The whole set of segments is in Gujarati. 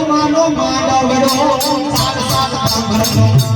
માનો માનવડો સાત સાત બ્રાહ્મણનો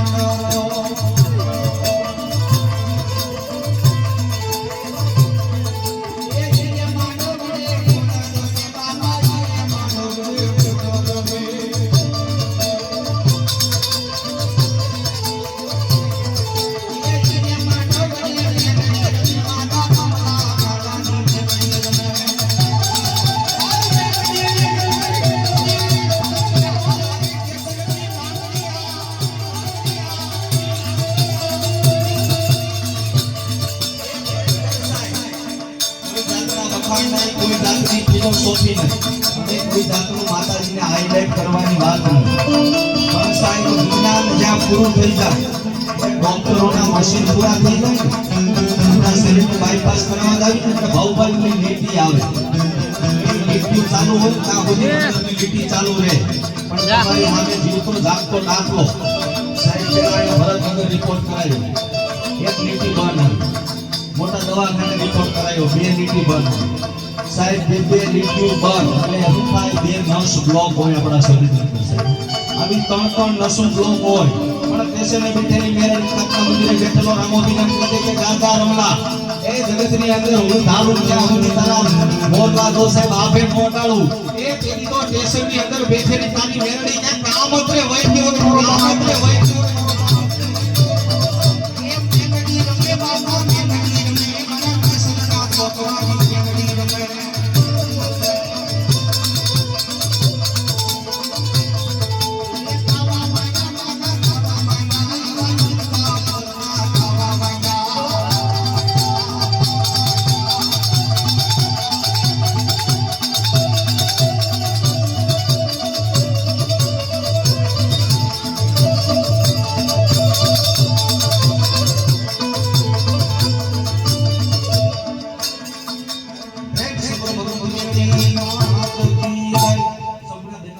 કોઈ જાતની ફિલોસોફી નહીં કોઈ જાતનું માતાજીને હાઈલાઇટ કરવાની વાત નહીં પણ સાહેબ વિજ્ઞાન જ્યાં પૂરું થઈ જાય ડોક્ટરોના મશીન પૂરા થઈ જાય આપણા શરીરનું બાયપાસ કરવા આવી એટલે ભાવભાગની લીટી આવે લીટી ચાલુ હોય ત્યાં સુધી લીટી ચાલુ રહે પણ તમારી સામે જીવતો જાગતો દાખલો સાહેબ પેલા ભરતનગર રિપોર્ટ કરાયો એક લીટી બંધ આવી મોટા દવાખાને રિપોર્ટ કરાયો બે લીટી બંધ સાહેબ બે લીટીઓ બંધ એટલે શું થાય બે નસ બ્લોક હોય આપણા શરીરની અંદર આવી ત્રણ નસો બ્લોક હોય પણ પેશને બેઠેલી મેરેજ કાકા મંદિરે બેઠેલો રામોબીના કહે કે ગાતા રમલા એ જગતની અંદર હું ધારું ત્યાં હું તારા મોરલા દો સાહેબ આપે પોટાળું એ તેની તો સ્ટેશનની અંદર બેઠેલી તારી મેરડી ક્યાં કામ અત્રે વૈદ્યો કામ અત્રે વૈદ્યો Thank you.